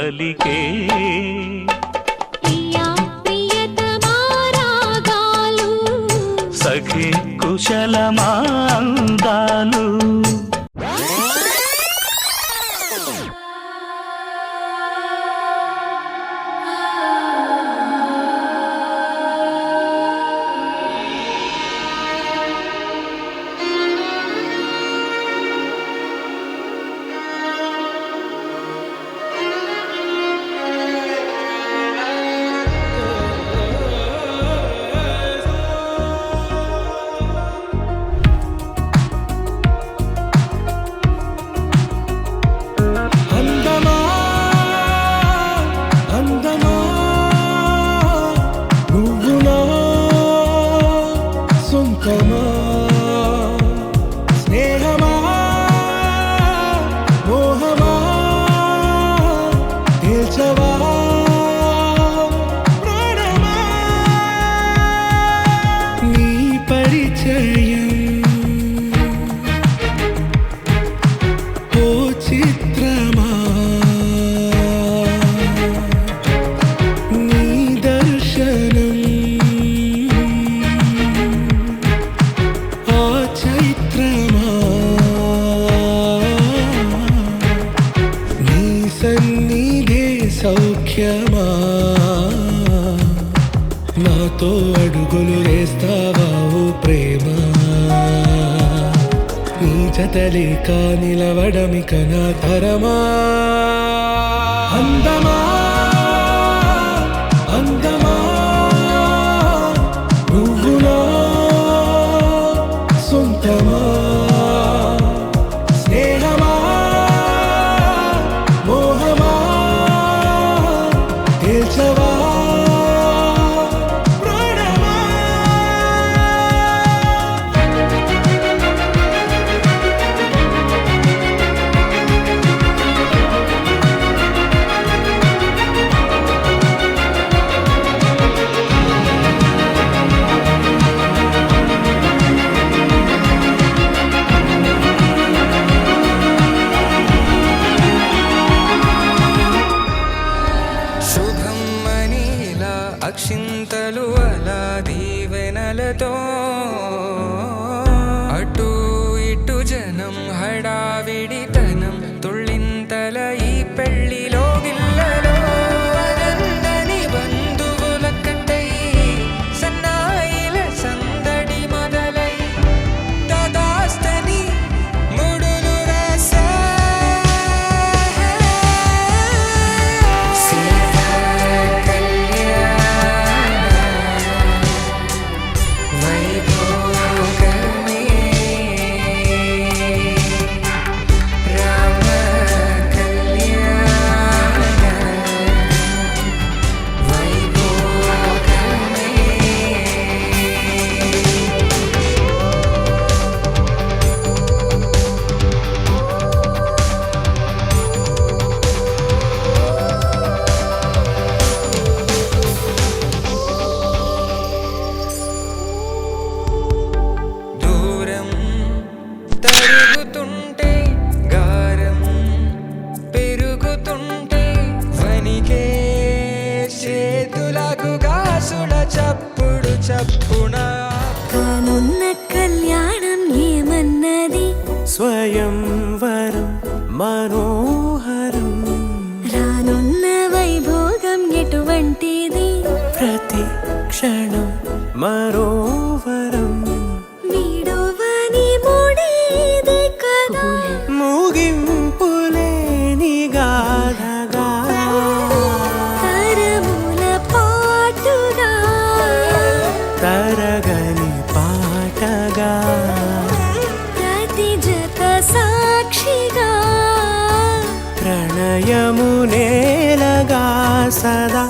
పలికే సఖి కుశలమా అందాలు సౌఖ్యమా నాతో అడుగులు వేస్తావా ఓ ప్రేమ నీ జతలేక నిలవడమిక నా తరమా అందమా అందమా నువ్వులో సొంతమా అక్షింతలు అలా దీవెనలతో అటు ఇటు జనం హడావిడితనం తుళ్ళింతల ఈ పెళ్లిలో గిల్లలో అనందని బంధువుల కట్టై సన్నాయిల సందడి మొదలై దాదాస్తని ముడులు వేసా గారం పెరుగుతుంటే వనికే చేతులకు గాసుల చప్పుడు చప్పున కానున్న కళ్యాణం ఏమన్నది స్వయంవరం మనోహరం రానున్న వైభోగం ఎటువంటిది ప్రతి క్షణం మరోవరం వీడువని మూడేది కదా ముగింపులేని గాథగా తరముల పాటుగా తరగని పాటగా ప్రతి జత సాక్షిగా ప్రణయము నేలగా సదా